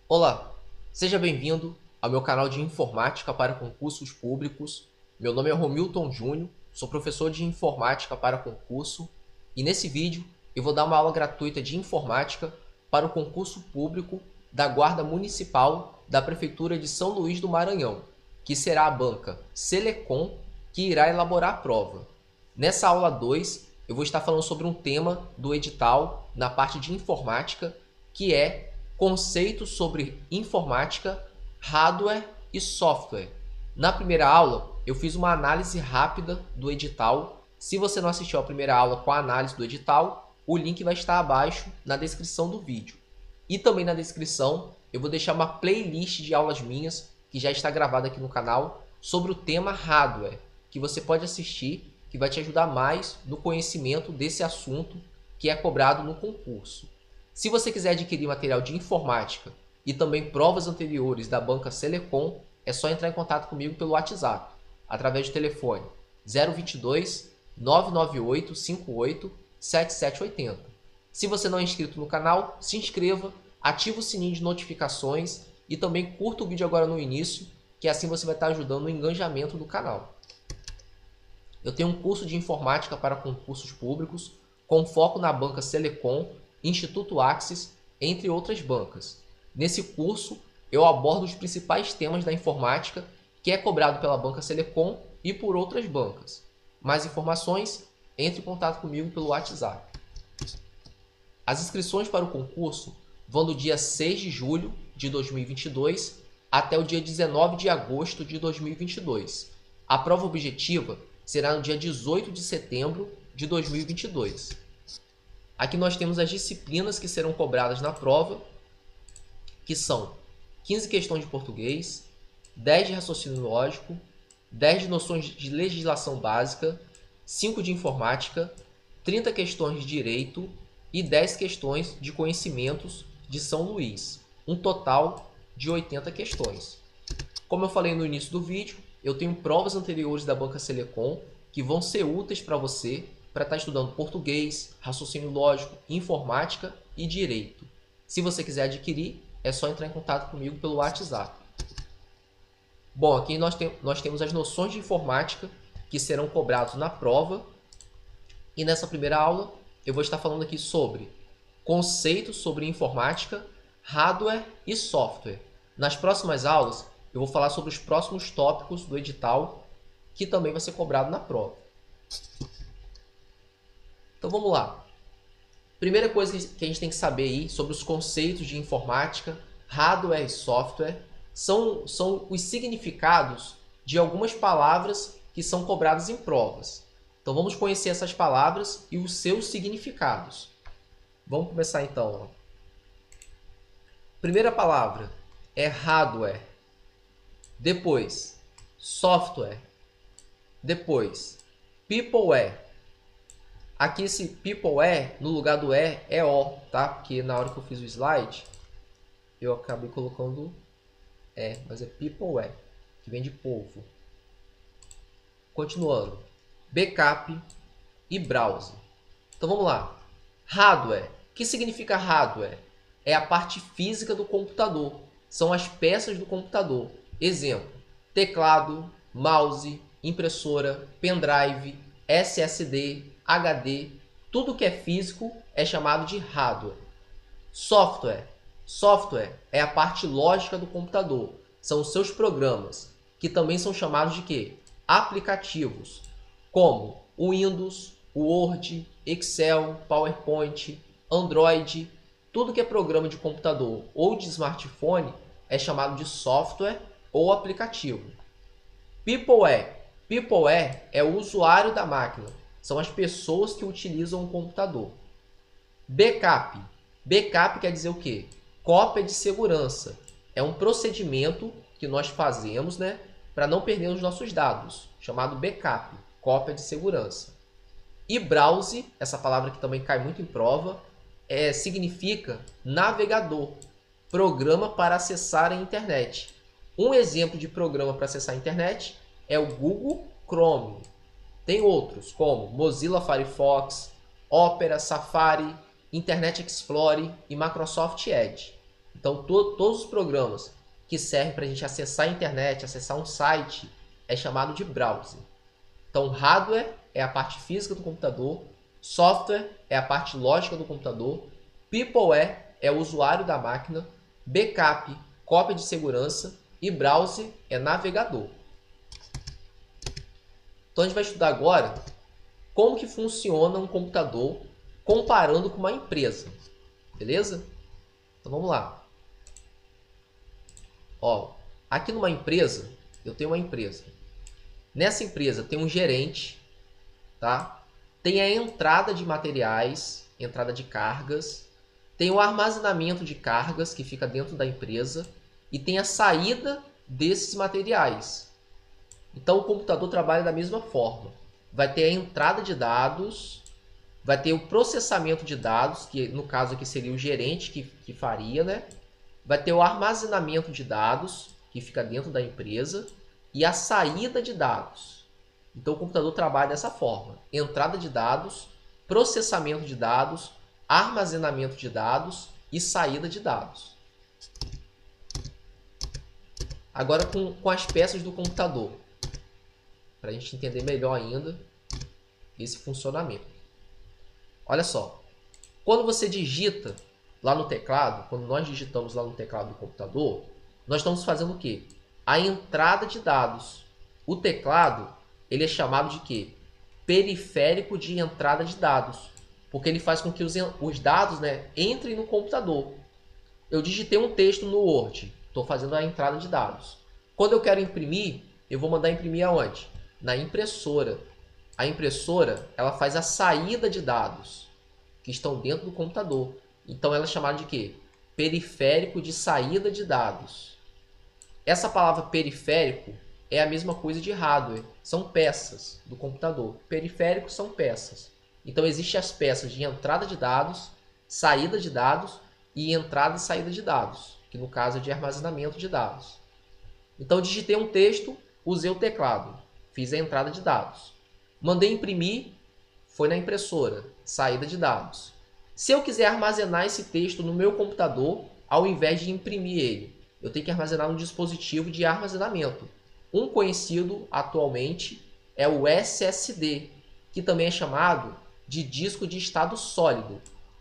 Olá, seja bem-vindo ao meu canal de Informática para Concursos Públicos. Meu nome é Romilton Júnior, sou professor de Informática para Concurso e nesse vídeo eu vou dar uma aula gratuita de Informática para o concurso público da Guarda Municipal da Prefeitura de São Luís do Maranhão, que será a banca Selecom que irá elaborar a prova. Nessa aula 2, eu vou estar falando sobre um tema do edital na parte de Informática, que é conceitos sobre informática, hardware e software. Na primeira aula, eu fiz uma análise rápida do edital. Se você não assistiu a primeira aula com a análise do edital, o link vai estar abaixo na descrição do vídeo. E também na descrição, eu vou deixar uma playlist de aulas minhas, que já está gravada aqui no canal, sobre o tema hardware, que você pode assistir, que vai te ajudar mais no conhecimento desse assunto que é cobrado no concurso. Se você quiser adquirir material de informática e também provas anteriores da banca Selecom, é só entrar em contato comigo pelo WhatsApp, através do telefone 022 998 58 7780. Se você não é inscrito no canal, se inscreva, ative o sininho de notificações e também curta o vídeo agora no início, que assim você vai estar ajudando no engajamento do canal. Eu tenho um curso de informática para concursos públicos, com foco na banca Selecom, Instituto Axis, entre outras bancas. Nesse curso, eu abordo os principais temas da informática que é cobrado pela banca Selecom e por outras bancas. Mais informações, entre em contato comigo pelo WhatsApp. As inscrições para o concurso vão do dia 6 de julho de 2022 até o dia 19 de agosto de 2022. A prova objetiva será no dia 18 de setembro de 2022. Aqui nós temos as disciplinas que serão cobradas na prova, que são 15 questões de português, 10 de raciocínio lógico, 10 de noções de legislação básica, 5 de informática, 30 questões de direito e 10 questões de conhecimentos de São Luís. Um total de 80 questões. Como eu falei no início do vídeo, eu tenho provas anteriores da banca Selecom que vão ser úteis para você para estar estudando português, raciocínio lógico, informática e direito. Se você quiser adquirir, é só entrar em contato comigo pelo WhatsApp. Bom, aqui nós temos as noções de informática que serão cobradas na prova. E nessa primeira aula, eu vou estar falando aqui sobre conceitos sobre informática, hardware e software. Nas próximas aulas, eu vou falar sobre os próximos tópicos do edital, que também vai ser cobrado na prova. Então vamos lá. Primeira coisa que a gente tem que saber aí sobre os conceitos de informática, hardware e software são os significados de algumas palavras que são cobradas em provas. Então vamos conhecer essas palavras e os seus significados. Vamos começar então. Primeira palavra é hardware. Depois, software. Depois, peopleware. Aqui esse peopleware, no lugar do é o, tá? Porque na hora que eu fiz o slide, eu acabei colocando mas é peopleware, que vem de povo. Continuando, backup e browser. Então vamos lá. Hardware. O que significa hardware? É a parte física do computador. São as peças do computador. Exemplo, teclado, mouse, impressora, pendrive, SSD, HD, tudo que é físico é chamado de hardware. Software. Software é a parte lógica do computador. São os seus programas, que também são chamados de quê? Aplicativos, como o Windows, o Word, Excel, PowerPoint, Android. Tudo que é programa de computador ou de smartphone é chamado de software ou aplicativo. Peopleware. Peopleware é o usuário da máquina. São as pessoas que utilizam o computador. Backup. Backup quer dizer o quê? Cópia de segurança. É um procedimento que nós fazemos, né, para não perder os nossos dados, chamado backup, cópia de segurança. E browse, essa palavra que também cai muito em prova, significa navegador, programa para acessar a internet. Um exemplo de programa para acessar a internet é o Google Chrome. Tem outros, como Mozilla Firefox, Opera, Safari, Internet Explorer e Microsoft Edge. Então, todos os programas que servem para a gente acessar a internet, acessar um site, é chamado de browser. Então, hardware é a parte física do computador, software é a parte lógica do computador, peopleware é o usuário da máquina, backup, cópia de segurança e browser é navegador. Então, a gente vai estudar agora como que funciona um computador comparando com uma empresa, beleza? Então, vamos lá. Ó, aqui numa empresa, eu tenho uma empresa. Nessa empresa tem um gerente, tá? Tem a entrada de materiais, entrada de cargas, tem o armazenamento de cargas que fica dentro da empresa e tem a saída desses materiais. Então o computador trabalha da mesma forma. Vai ter a entrada de dados, vai ter o processamento de dados, que no caso aqui seria o gerente que faria, né? Vai ter o armazenamento de dados, que fica dentro da empresa, e a saída de dados. Então o computador trabalha dessa forma: entrada de dados, processamento de dados, armazenamento de dados e saída de dados. Agora com as peças do computador, para a gente entender melhor ainda esse funcionamento. Olha só, quando você digita lá no teclado, quando nós digitamos lá no teclado do computador, nós estamos fazendo o quê? A entrada de dados. O teclado, ele é chamado de quê? Periférico de entrada de dados, porque ele faz com que os dados, né, entrem no computador. Eu digitei um texto no Word, estou fazendo a entrada de dados. Quando eu quero imprimir, eu vou mandar imprimir aonde? Na impressora. A impressora, ela faz a saída de dados que estão dentro do computador. Então ela é chamada de quê? Periférico de saída de dados. Essa palavra periférico é a mesma coisa de hardware. São peças do computador. Periféricos são peças. Então existem as peças de entrada de dados, saída de dados e entrada e saída de dados, que no caso é de armazenamento de dados. Então digitei um texto, usei o teclado, fiz a entrada de dados. Mandei imprimir, foi na impressora, saída de dados. Se eu quiser armazenar esse texto no meu computador, ao invés de imprimir ele, eu tenho que armazenar no dispositivo de armazenamento. Um conhecido atualmente é o SSD, que também é chamado de disco de estado sólido.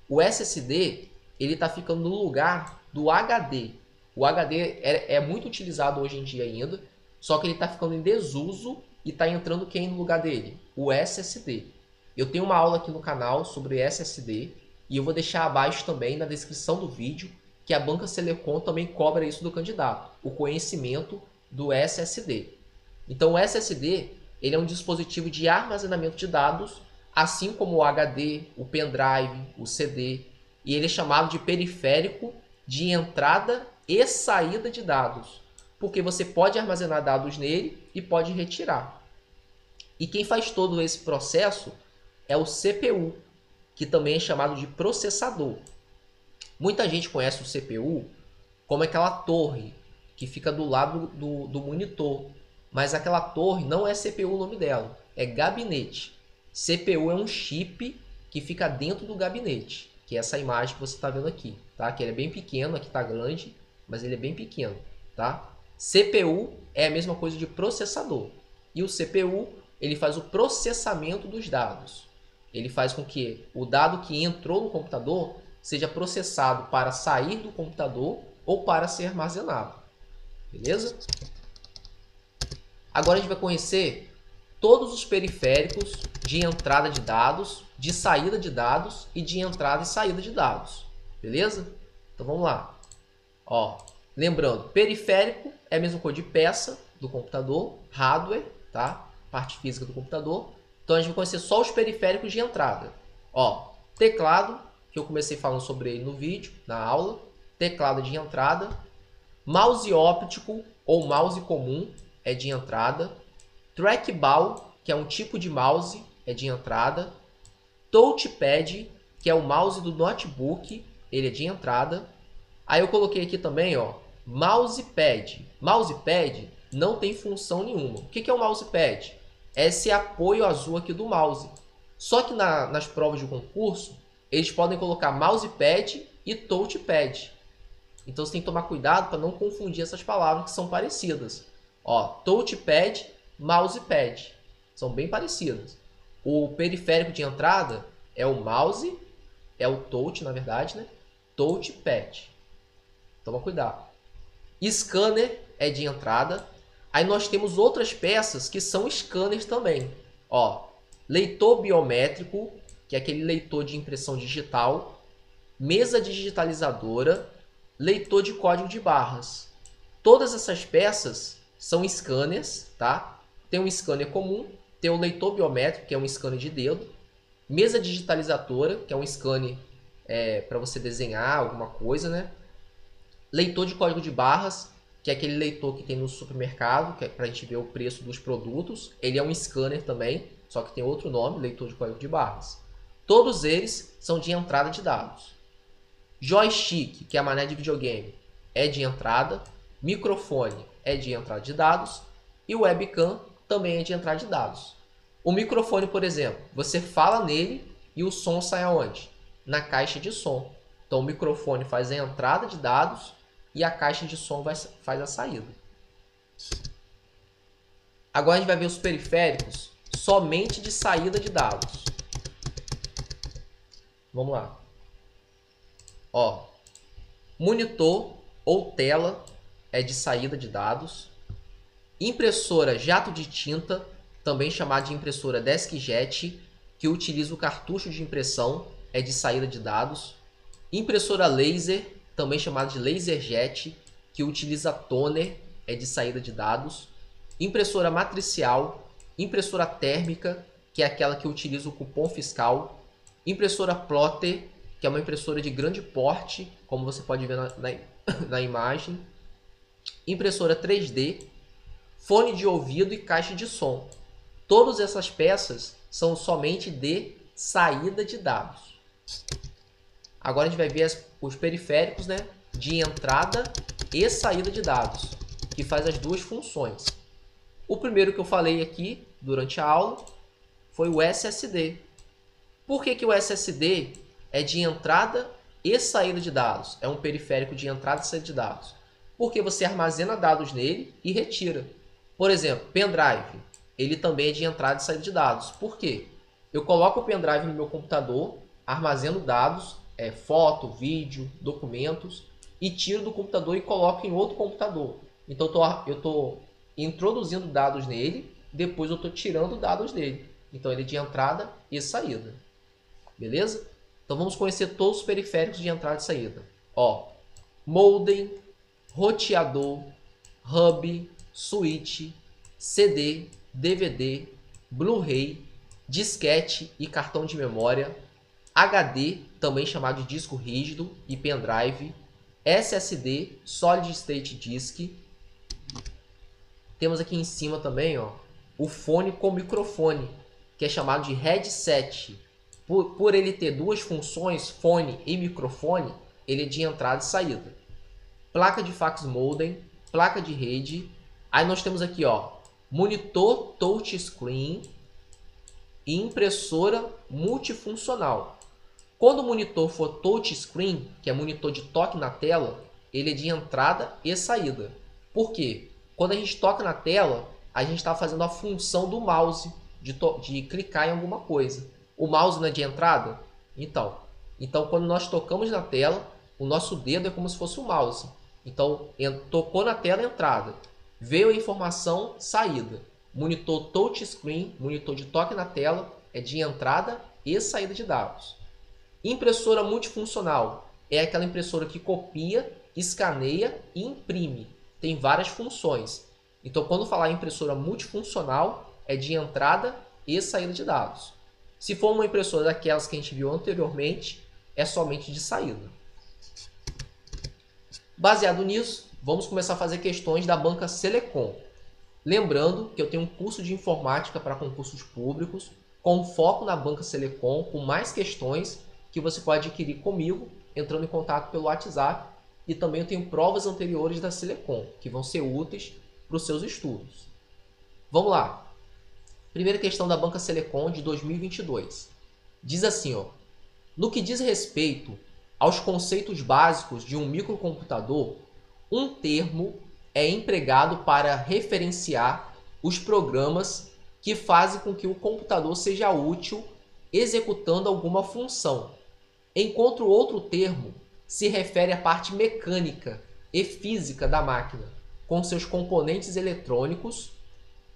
O SSD ele está ficando no lugar do HD. O HD é muito utilizado hoje em dia ainda, só que ele está ficando em desuso e está entrando quem no lugar dele? O SSD. Eu tenho uma aula aqui no canal sobre SSD e eu vou deixar abaixo também na descrição do vídeo que a Banca Selecom também cobra isso do candidato, o conhecimento do SSD. Então o SSD ele é um dispositivo de armazenamento de dados, assim como o HD, o pendrive, o CD, e ele é chamado de periférico de entrada e saída de dados, porque você pode armazenar dados nele e pode retirar. E quem faz todo esse processo é o CPU, que também é chamado de processador. Muita gente conhece o CPU como aquela torre que fica do lado do monitor, mas aquela torre não é CPU o nome dela, é gabinete. CPU é um chip que fica dentro do gabinete, que é essa imagem que você está vendo aqui, tá? Que ele é bem pequeno, aqui está grande, mas ele é bem pequeno, tá? CPU é a mesma coisa de processador. E o CPU, ele faz o processamento dos dados. Ele faz com que o dado que entrou no computador seja processado para sair do computador ou para ser armazenado. Beleza? Agora a gente vai conhecer todos os periféricos de entrada de dados, de saída de dados e de entrada e saída de dados. Beleza? Então vamos lá. Ó, lembrando, periférico é a mesma coisa de peça do computador, hardware, tá? Parte física do computador. Então a gente vai conhecer só os periféricos de entrada. Ó, teclado, que eu comecei falando sobre ele no vídeo, na aula. Teclado de entrada. Mouse óptico ou mouse comum é de entrada. Trackball, que é um tipo de mouse, é de entrada. Touchpad, que é o mouse do notebook, ele é de entrada. Aí eu coloquei aqui também, ó, mousepad. Mousepad não tem função nenhuma. O que é o mousepad? É esse apoio azul aqui do mouse. Só que nas provas de concurso, eles podem colocar mousepad e touchpad. Então você tem que tomar cuidado para não confundir essas palavras que são parecidas. Ó, touchpad, mousepad. São bem parecidas. O periférico de entrada é o mouse, é o touch, na verdade, né? Touchpad. Toma cuidado. Scanner é de entrada. Aí nós temos outras peças que são scanners também. Ó, leitor biométrico, que é aquele leitor de impressão digital. Mesa digitalizadora, leitor de código de barras. Todas essas peças são scanners, tá? Tem um scanner comum, tem o leitor biométrico, que é um scanner de dedo. Mesa digitalizadora, que é um scanner para você desenhar alguma coisa, né? Leitor de código de barras, que é aquele leitor que tem no supermercado, que é para a gente ver o preço dos produtos. Ele é um scanner também, só que tem outro nome, leitor de código de barras. Todos eles são de entrada de dados. Joystick, que é a mané de videogame, é de entrada. Microfone é de entrada de dados. E o webcam também é de entrada de dados. O microfone, por exemplo, você fala nele e o som sai aonde? Na caixa de som. Então o microfone faz a entrada de dados e a caixa de som faz a saída. Agora a gente vai ver os periféricos somente de saída de dados. Vamos lá. Ó, monitor ou tela é de saída de dados. Impressora jato de tinta, também chamada de impressora DeskJet, que utiliza o cartucho de impressão, é de saída de dados. Impressora laser, também chamada de LaserJet, que utiliza toner, é de saída de dados. Impressora matricial, impressora térmica, que é aquela que utiliza o cupom fiscal. Impressora plotter, que é uma impressora de grande porte, como você pode ver na imagem. Impressora 3D, fone de ouvido e caixa de som. Todas essas peças são somente de saída de dados. Agora a gente vai ver os periféricos, né, de entrada e saída de dados, que faz as duas funções. O primeiro que eu falei aqui durante a aula foi o SSD. Por que o SSD é de entrada e saída de dados? É um periférico de entrada e saída de dados. Porque você armazena dados nele e retira. Por exemplo, pendrive. Ele também é de entrada e saída de dados. Por quê? Eu coloco o pendrive no meu computador, armazeno dados, foto, vídeo, documentos, e tiro do computador e coloco em outro computador. Então eu estou introduzindo dados nele, depois eu estou tirando dados dele. Então ele é de entrada e saída. Beleza? Então vamos conhecer todos os periféricos de entrada e saída. Ó, modem, roteador, hub, switch, CD, DVD, Blu-ray, disquete e cartão de memória, HD, também chamado de disco rígido e pendrive, SSD, Solid State Disk. Temos aqui em cima também, ó, o fone com microfone, que é chamado de headset. Por ele ter duas funções, fone e microfone, ele é de entrada e saída. Placa de fax modem, placa de rede. Aí nós temos aqui, ó, monitor touchscreen e impressora multifuncional. Quando o monitor for touchscreen, que é monitor de toque na tela, ele é de entrada e saída. Por quê? Quando a gente toca na tela, a gente está fazendo a função do mouse, de clicar em alguma coisa. O mouse não é de entrada? Então, quando nós tocamos na tela, o nosso dedo é como se fosse o mouse. Então, tocou na tela, entrada. Veio a informação, saída. Monitor touchscreen, monitor de toque na tela, é de entrada e saída de dados. Impressora multifuncional é aquela impressora que copia, escaneia e imprime. Tem várias funções. Então, quando falar impressora multifuncional, é de entrada e saída de dados. Se for uma impressora daquelas que a gente viu anteriormente, é somente de saída. Baseado nisso, vamos começar a fazer questões da banca Selecom. Lembrando que eu tenho um curso de informática para concursos públicos, com foco na banca Selecom, com mais questões que você pode adquirir comigo, entrando em contato pelo WhatsApp. E também eu tenho provas anteriores da Selecom, que vão ser úteis para os seus estudos. Vamos lá. Primeira questão da banca Selecom de 2022. Diz assim, ó, no que diz respeito aos conceitos básicos de um microcomputador, um termo é empregado para referenciar os programas que fazem com que o computador seja útil executando alguma função, enquanto o outro termo se refere à parte mecânica e física da máquina, com seus componentes eletrônicos.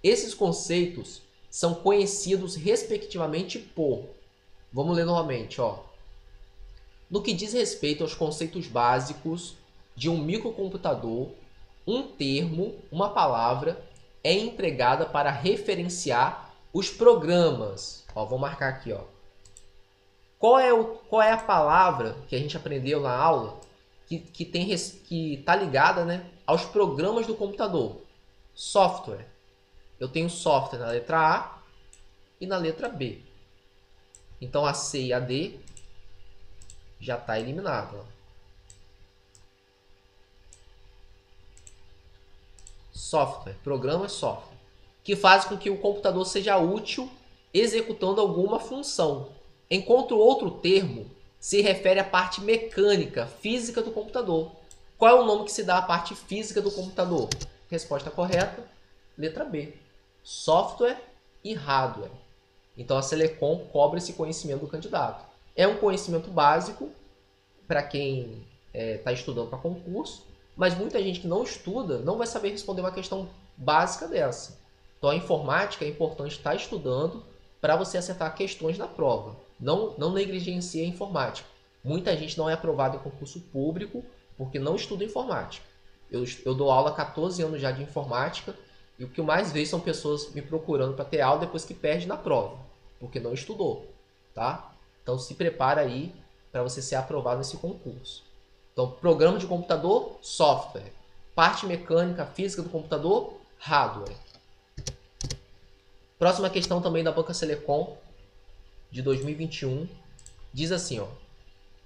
Esses conceitos são conhecidos respectivamente por... Vamos ler novamente, ó. No que diz respeito aos conceitos básicos de um microcomputador, um termo, uma palavra, é empregada para referenciar os programas. Ó, vou marcar aqui, ó. Qual é a palavra que a gente aprendeu na aula que está ligada, né, aos programas do computador? Software. Eu tenho software na letra A e na letra B. Então a C e a D já está eliminado. Ó. Software, programa software, que faz com que o computador seja útil executando alguma função. Enquanto o outro termo se refere à parte mecânica, física do computador. Qual é o nome que se dá à parte física do computador? Resposta correta, letra B. Software e hardware. Então a Selecom cobra esse conhecimento do candidato. É um conhecimento básico para quem está estudando para concurso, mas muita gente que não estuda não vai saber responder uma questão básica dessa. Então a informática é importante estar estudando para você acertar questões na prova. Não negligencie a informática. Muita gente não é aprovada em concurso público porque não estuda informática. Eu dou aula há 14 anos já de informática e o que eu mais vejo são pessoas me procurando para ter aula depois que perde na prova, porque não estudou, tá? Então se prepara aí para você ser aprovado nesse concurso. Então, programa de computador, software. Parte mecânica, física do computador, hardware. Próxima questão também da Banca Selecom, de 2021, diz assim, ó.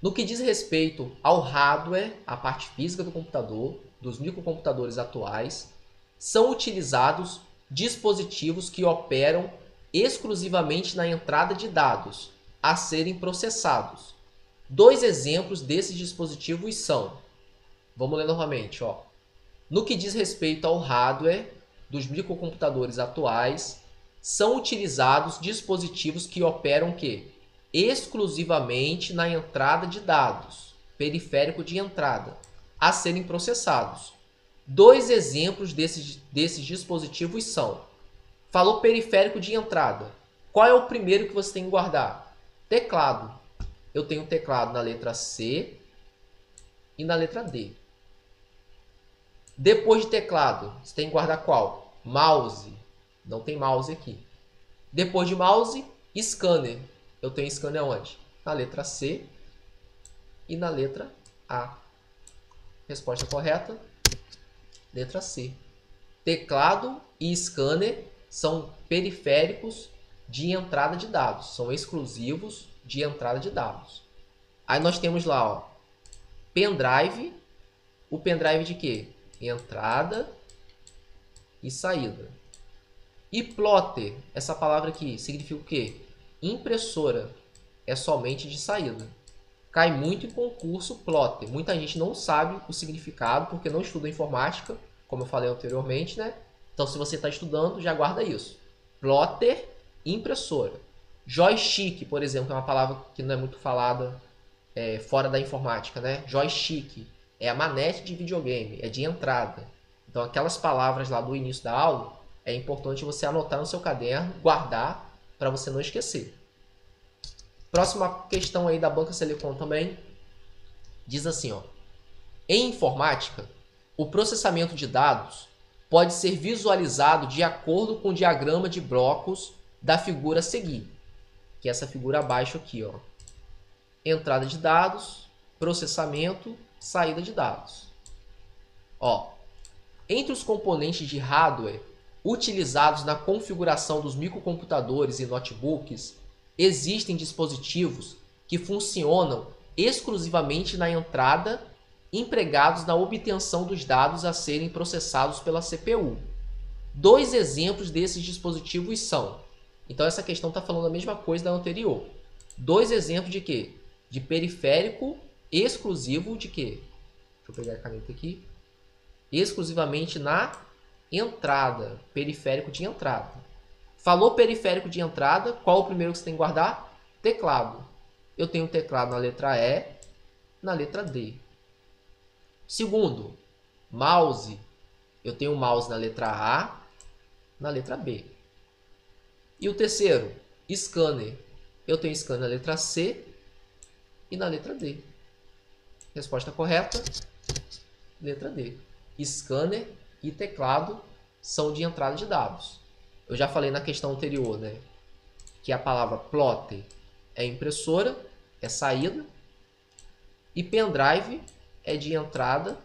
No que diz respeito ao hardware, a parte física do computador, dos microcomputadores atuais, são utilizados dispositivos que operam exclusivamente na entrada de dados a serem processados. Dois exemplos desses dispositivos são... Vamos ler novamente, ó. No que diz respeito ao hardware dos microcomputadores atuais, são utilizados dispositivos que operam o quê? Exclusivamente na entrada de dados, periférico de entrada, a serem processados. Dois exemplos desses dispositivos são... Falou periférico de entrada. Qual é o primeiro que você tem que guardar? Teclado. Eu tenho teclado na letra C e na letra D. Depois de teclado, você tem que guardar qual? Mouse. Não tem mouse aqui. Depois de mouse, scanner. Eu tenho scanner onde? Na letra C e na letra A. Resposta correta, letra C. Teclado e scanner são periféricos de entrada de dados. São exclusivos de entrada de dados. Aí nós temos lá, ó, pendrive. O pendrive de quê? Entrada e saída. E plotter, essa palavra aqui, significa o quê? Impressora. É somente de saída. Cai muito em concurso plotter. Muita gente não sabe o significado porque não estuda informática, como eu falei anteriormente, né? Então, se você está estudando, já guarda isso. Plotter, impressora. Joystick, por exemplo, é uma palavra que não é muito falada fora da informática, né? Joystick é a manete de videogame, é de entrada. Então, aquelas palavras lá do início da aula, é importante você anotar no seu caderno, guardar, para você não esquecer. Próxima questão aí da Banca Selecom também, diz assim, ó. Em informática, o processamento de dados pode ser visualizado de acordo com o diagrama de blocos da figura a seguir, que é essa figura abaixo aqui, ó. Entrada de dados, processamento, saída de dados. Ó, entre os componentes de hardware utilizados na configuração dos microcomputadores e notebooks, existem dispositivos que funcionam exclusivamente na entrada, empregados na obtenção dos dados a serem processados pela CPU. Dois exemplos desses dispositivos são... Então essa questão está falando a mesma coisa da anterior. Dois exemplos de quê? De periférico exclusivo de quê? Deixa eu pegar a caneta aqui. Exclusivamente na entrada. Periférico de entrada. Falou periférico de entrada, qual o primeiro que você tem que guardar? Teclado. Eu tenho teclado na letra E, na letra D. Segundo, mouse. Eu tenho mouse na letra A, na letra B. E o terceiro, scanner. Eu tenho scanner na letra C e na letra D. Resposta correta, letra D. Scanner e teclado são de entrada de dados. Eu já falei na questão anterior, né, que a palavra plotter é impressora, é saída, e pendrive é de entrada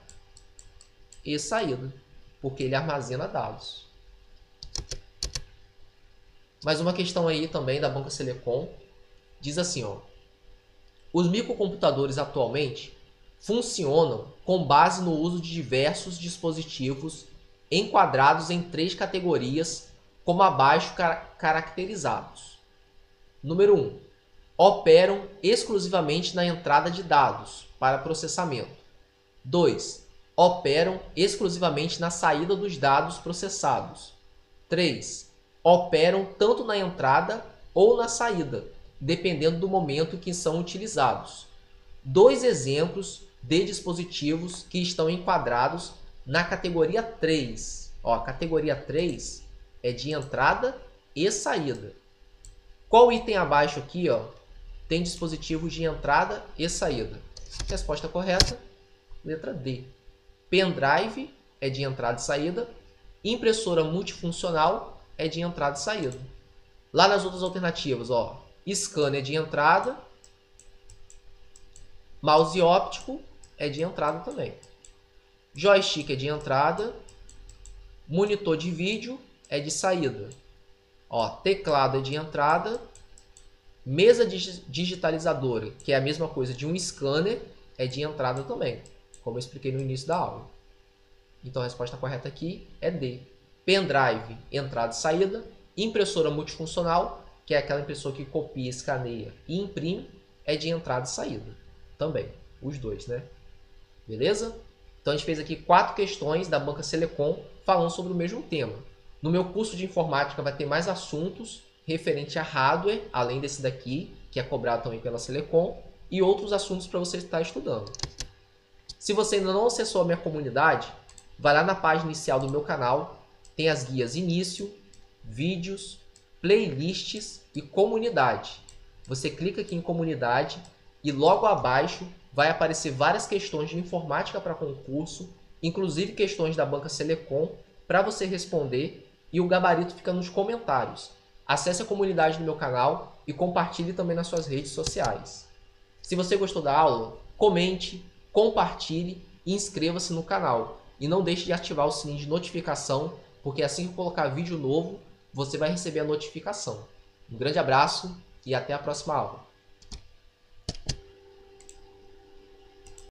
e saída, porque ele armazena dados. Mais uma questão aí também da Banca Selecom, diz assim, ó, os microcomputadores atualmente funcionam com base no uso de diversos dispositivos enquadrados em 3 categorias, como abaixo caracterizados. Número 1. Operam exclusivamente na entrada de dados para processamento. 2. Operam exclusivamente na saída dos dados processados. 3. Operam tanto na entrada ou na saída, dependendo do momento em que são utilizados. 2 exemplos de dispositivos que estão enquadrados na categoria 3. Ó, a categoria 3 é de entrada e saída. Qual item abaixo aqui, ó, tem dispositivos de entrada e saída? Resposta correta, letra D. Pendrive é de entrada e saída. Impressora multifuncional é de entrada e saída. Lá nas outras alternativas, ó, scanner é de entrada. Mouse óptico é de entrada também. Joystick é de entrada. Monitor de vídeo é de saída. Ó, teclado é de entrada. Mesa digitalizadora, que é a mesma coisa de um scanner, é de entrada também, como eu expliquei no início da aula. Então a resposta correta aqui é D. Pendrive, entrada e saída. Impressora multifuncional, que é aquela impressora que copia, escaneia e imprime, é de entrada e saída também. Os dois, né? Beleza? Então a gente fez aqui 4 questões da Banca Selecom falando sobre o mesmo tema. No meu curso de informática vai ter mais assuntos referente a hardware, além desse daqui, que é cobrado também pela Selecom, e outros assuntos para você estar estudando. Se você ainda não acessou a minha comunidade, vai lá na página inicial do meu canal, tem as guias início, vídeos, playlists e comunidade. Você clica aqui em comunidade e logo abaixo vai aparecer várias questões de informática para concurso, inclusive questões da Banca Selecom, para você responder, e o gabarito fica nos comentários. Acesse a comunidade do meu canal e compartilhe também nas suas redes sociais. Se você gostou da aula, comente, compartilhe e inscreva-se no canal. E não deixe de ativar o sininho de notificação, porque assim que eu colocar vídeo novo, você vai receber a notificação. Um grande abraço e até a próxima aula.